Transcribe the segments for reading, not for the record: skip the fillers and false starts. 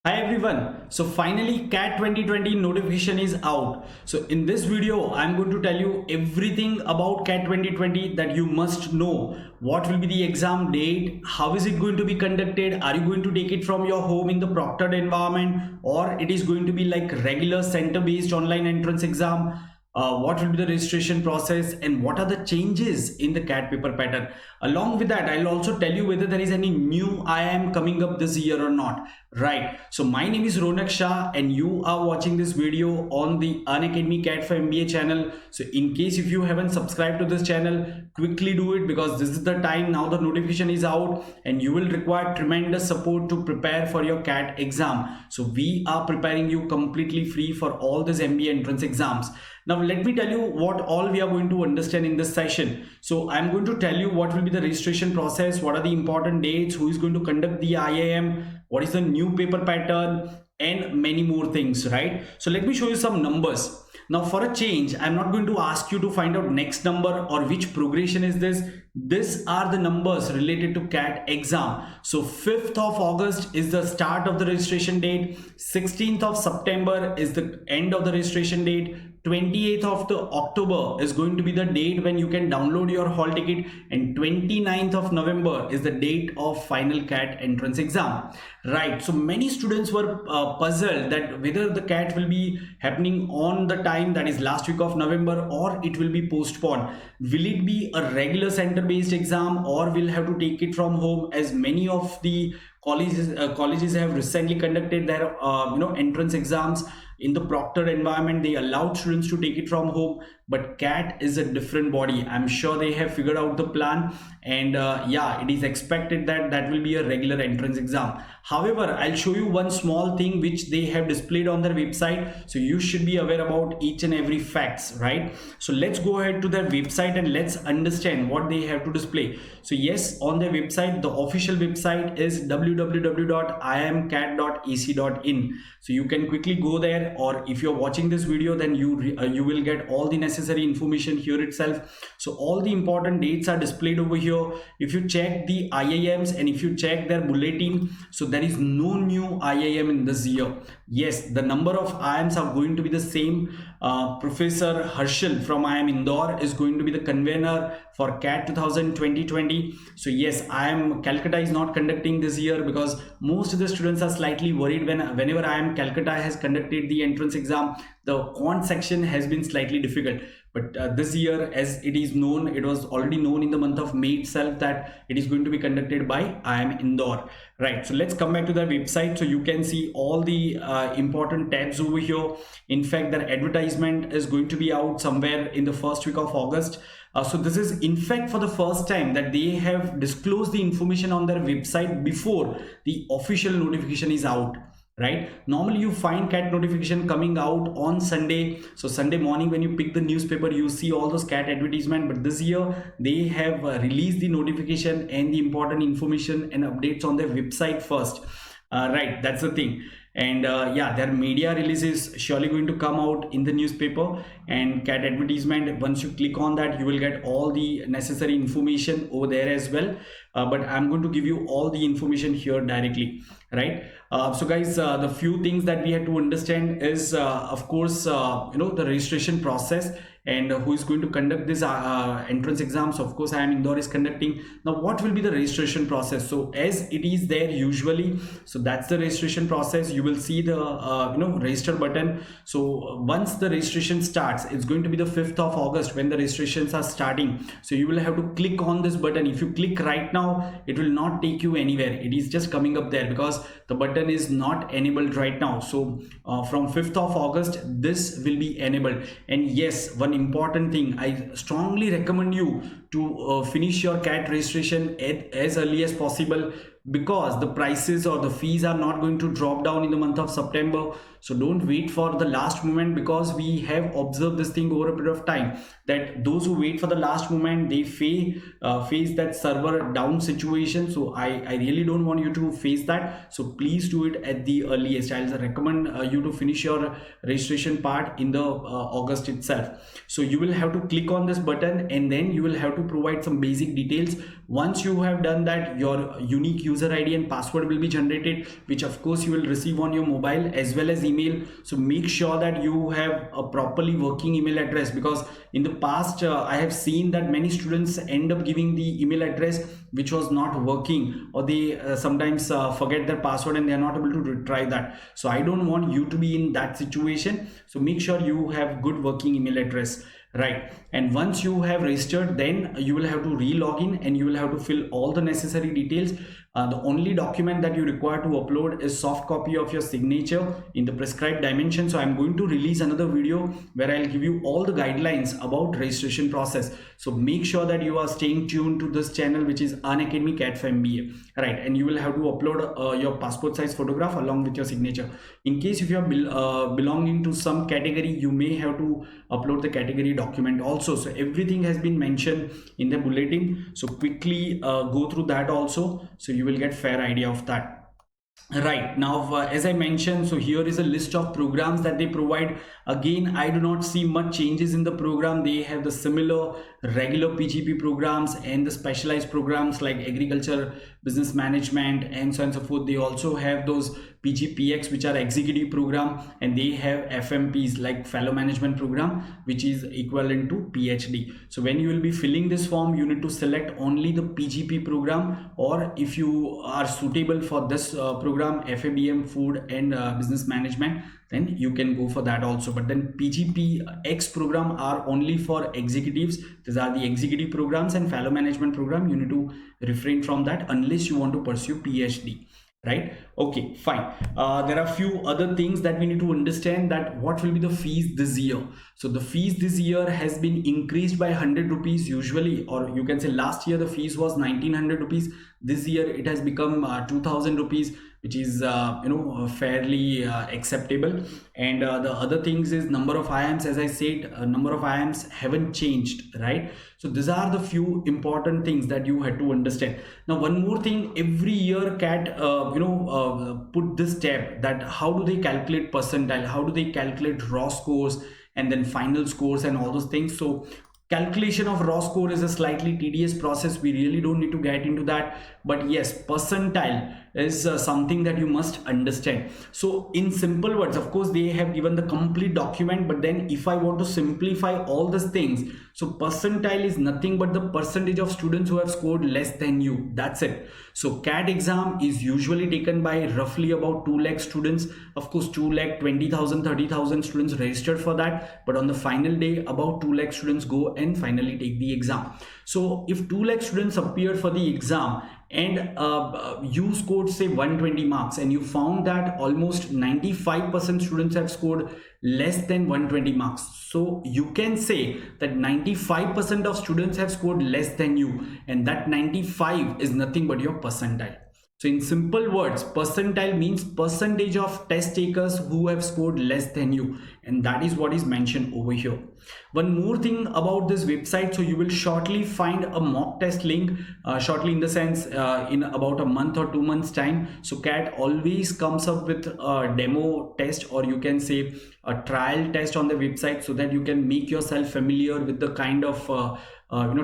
Hi everyone. So finally CAT 2020 notification is out. So in this video, I'm going to tell you everything about CAT 2020 that you must know. What will be the exam date? How is it going to be conducted? Are you going to take it from your home in the proctored environment, or it is going to be like regular center based online entrance exam? What will be the registration process and what are the changes in the CAT paper pattern? Along with that, I'll also tell you whether there is any new IIM coming up this year or not. Right. So my name is Ronak Shah and you are watching this video on the Unacademy CAT4MBA channel. So in case if you haven't subscribed to this channel, quickly do it because this is the time now the notification is out and you will require tremendous support to prepare for your CAT exam. So we are preparing you completely free for all these MBA entrance exams. Now let me tell you what all we are going to understand in this session. So I'm going to tell you what will be the registration process, what are the important dates, who is going to conduct the IIM, what is the new paper pattern, and many more things, right? So let me show you some numbers. Now for a change, I'm not going to ask you to find out next number or which progression is this. These are the numbers related to CAT exam. So 5th of August is the start of the registration date. 16th of September is the end of the registration date. 28th of the October is going to be the date when you can download your hall ticket, and 29th of November is the date of final CAT entrance exam. Right, so many students were puzzled that whether the CAT will be happening on the time, that is last week of November, or it will be postponed. Will it be a regular center based exam or we'll have to take it from home, as many of the colleges have recently conducted their entrance exams in the proctored environment. They allowed students to take it from home, but CAT is a different body. I'm sure they have figured out the plan, and yeah, it is expected that that will be a regular entrance exam. However, I'll show you one small thing which they have displayed on their website, so you should be aware about each and every facts, right? So let's go ahead to their website and let's understand what they have to display. So yes, on their website, the official website is www.iimcat.ac.in. so you can quickly go there, or if you're watching this video, then you will get all the necessary information here itself. So all the important dates are displayed over here. If you check the IIMs and if you check their bulletin, so there is no new IIM in this year. Yes, the number of IIMs are going to be the same. Professor Harshal from IIM Indore is going to be the convener for CAT 2020. So yes, IIM Calcutta is not conducting this year because most of the students are slightly worried whenever IIM Calcutta has conducted the entrance exam, the quant section has been slightly difficult. But this year, as it is known, it was already known in the month of May itself that it is going to be conducted by IIM Indore. Right, so let's come back to their website. So you can see all the important tabs over here. In fact, their advertisement is going to be out somewhere in the first week of August. So this is in fact for the first time that they have disclosed the information on their website before the official notification is out. Right, normally you find CAT notification coming out on Sunday. So Sunday morning when you pick the newspaper, you see all those CAT advertisement, but this year they have released the notification and the important information and updates on their website first. Right, that's the thing. And yeah, their media release is surely going to come out in the newspaper, and CAT advertisement, once you click on that, you will get all the necessary information over there as well. But I'm going to give you all the information here directly, right? So guys, the few things that we have to understand is of course the registration process and who is going to conduct this entrance exams. Of course, IIM Indore is conducting. Now what will be the registration process? So as it is there usually, so that's the registration process. You will see the register button. So once the registration starts, it's going to be the 5th of August when the registrations are starting. So you will have to click on this button. If you click right now, it will not take you anywhere. It is just coming up there because the button is not enabled right now. So from 5th of August, this will be enabled. And yes, one important thing, I strongly recommend you to finish your CAT registration as early as possible, because the prices or the fees are not going to drop down in the month of September. So don't wait for the last moment, because we have observed this thing over a period of time that those who wait for the last moment, they face that server down situation. So I really don't want you to face that. So please do it at the earliest. I'll recommend you to finish your registration part in the August itself. So you will have to click on this button and then you will have to provide some basic details. Once you have done that, your unique user ID and password will be generated, which of course you will receive on your mobile as well as email. So make sure that you have a properly working email address, because in the past I have seen that many students end up giving the email address which was not working, or they sometimes forget their password and they are not able to retrieve that. So I don't want you to be in that situation. So make sure you have good working email address, right? And once you have registered, then you will have to re-log in and you will have to fill all the necessary details. The only document that you require to upload is soft copy of your signature in the prescribed dimension. So I'm going to release another video where I'll give you all the guidelines about registration process. So make sure that you are staying tuned to this channel, which is Unacademy CAT4MBA, right? And you will have to upload your passport size photograph along with your signature. In case if you are belonging to some category, you may have to upload the category document also. So everything has been mentioned in the bulletin, so quickly go through that also, so you will get fair idea of that. Right now, as I mentioned, so here is a list of programs that they provide. Again, I do not see much changes in the program. They have the similar regular PGP programs and the specialized programs like agriculture, business management, and so on and so forth. They also have those PGPX, which are executive program, and they have FMPs like fellow management program, which is equivalent to PhD. So when you will be filling this form, you need to select only the PGP program, or if you are suitable for this program, FABM, food and business management, then you can go for that also. But then PGPX program are only for executives. These are the executive programs, and fellow management program you need to refrain from that unless you want to pursue PhD. Right? Okay, fine. There are a few other things that we need to understand, that what will be the fees this year. So the fees this year has been increased by 100 rupees usually, or you can say last year the fees was 1900 rupees. This year it has become 2000 rupees, which is fairly acceptable. And the other things is number of IIMs. As I said, number of IIMs haven't changed, right? So these are the few important things that you had to understand. Now one more thing, every year CAT put this tab, that how do they calculate percentile, how do they calculate raw scores and then final scores and all those things. So calculation of raw score is a slightly tedious process. We really don't need to get into that, but yes, percentile is something that you must understand. So in simple words, of course they have given the complete document, but then if I want to simplify all these things, so percentile is nothing but the percentage of students who have scored less than you. That's it. So CAT exam is usually taken by roughly about 2 lakh students. Of course 2 lakh 20,000 30,000 students registered for that, but on the final day about 2 lakh students go and finally take the exam. So if 2 lakh students appeared for the exam and you scored say 120 marks, and you found that almost 95% students have scored less than 120 marks, so you can say that 95% of students have scored less than you, and that 95 is nothing but your percentile. So in simple words, percentile means percentage of test takers who have scored less than you, and that is what is mentioned over here. One more thing about this website, so you will shortly find a mock test link, shortly in the sense in about a month or 2 months time. So CAT always comes up with a demo test, or you can say a trial test on the website, so that you can make yourself familiar with the kind of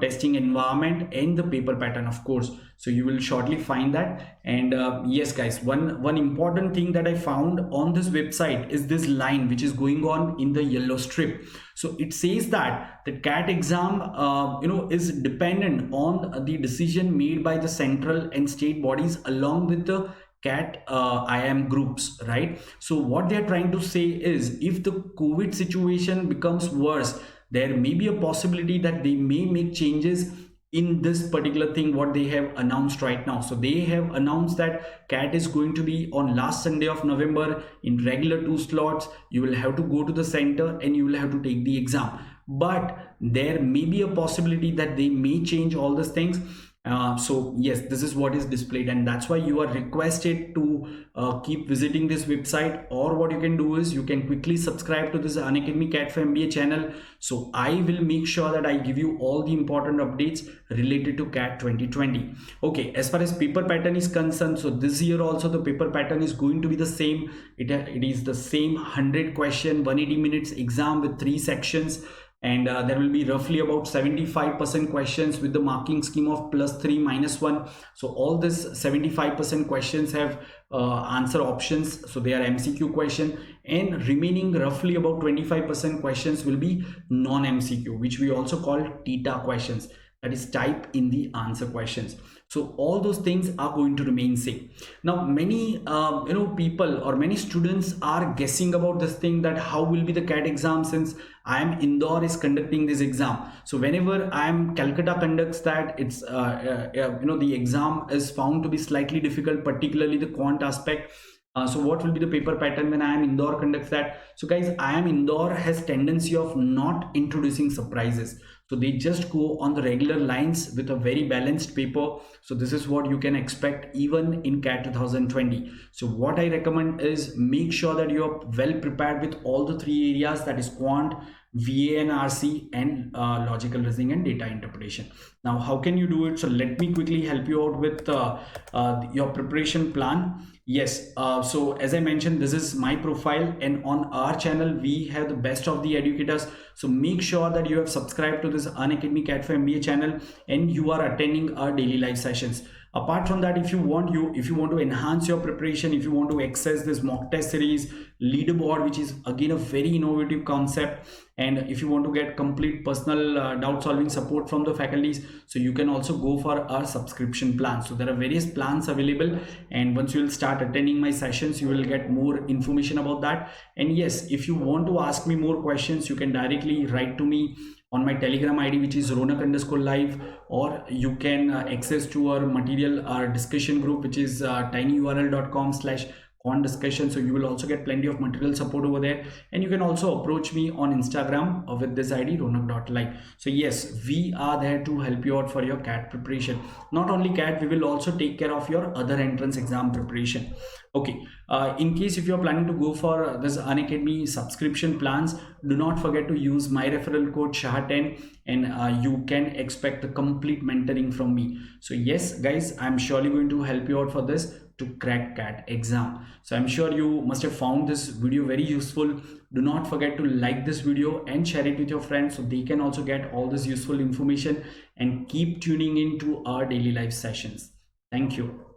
testing environment and the paper pattern, of course. So you will shortly find that. And yes guys, one important thing that I found on this website is this line which is going on in the yellow strip. So it says that the CAT exam is dependent on the decision made by the central and state bodies along with the CAT IIM groups, right? So what they are trying to say is, if the COVID situation becomes worse, there may be a possibility that they may make changes in this particular thing what they have announced right now. So they have announced that CAT is going to be on last Sunday of November in regular 2 slots. You will have to go to the center and you will have to take the exam, but there may be a possibility that they may change all these things. So yes, this is what is displayed, and that's why you are requested to keep visiting this website. Or what you can do is you can quickly subscribe to this Unacademy CAT4MBA channel. So I will make sure that I give you all the important updates related to CAT 2020. Okay, as far as paper pattern is concerned, so this year also the paper pattern is going to be the same. It is the same 100 question 180 minutes exam with 3 sections. and there will be roughly about 75% questions with the marking scheme of +3 -1. So all this 75% questions have answer options, so they are MCQ question, and remaining roughly about 25% questions will be non-MCQ, which we also call TITA questions, that is type in the answer questions. So all those things are going to remain same. Now many people or many students are guessing about this thing, that how will be the CAT exam, since I am Indore is conducting this exam. So whenever I am Calcutta conducts that, it's the exam is found to be slightly difficult, particularly the quant aspect. So what will be the paper pattern when I am Indore conducts that? So guys, I am Indore has tendency of not introducing surprises. So they just go on the regular lines with a very balanced paper. So this is what you can expect even in CAT 2020. So what I recommend is make sure that you are well prepared with all the three areas, that is quant, VA and RC, and logical reasoning and data interpretation. Now how can you do it? So let me quickly help you out with your preparation plan. Yes, so as I mentioned, this is my profile, and on our channel we have the best of the educators. So make sure that you have subscribed to this Unacademy CAT4MBA channel and you are attending our daily live sessions. Apart from that, if you want to enhance your preparation, if you want to access this mock test series, leaderboard, which is again a very innovative concept, and if you want to get complete personal doubt solving support from the faculties, so you can also go for our subscription plan. So there are various plans available, and once you will start attending my sessions, you will get more information about that. And yes, if you want to ask me more questions, you can directly write to me on my Telegram ID, which is Ronak_live, or you can access to our material, our discussion group, which is tinyurl.com/quant discussion. So you will also get plenty of material support over there, and you can also approach me on Instagram with this ID, Ronak.live. So yes, we are there to help you out for your CAT preparation. Not only CAT, we will also take care of your other entrance exam preparation. Okay, in case if you are planning to go for this Unacademy subscription plans, do not forget to use my referral code SHAH10, and you can expect the complete mentoring from me. So yes guys, I'm surely going to help you out for this to crack CAT exam. So I'm sure you must have found this video very useful. Do not forget to like this video and share it with your friends so they can also get all this useful information, and keep tuning in to our daily live sessions. Thank you.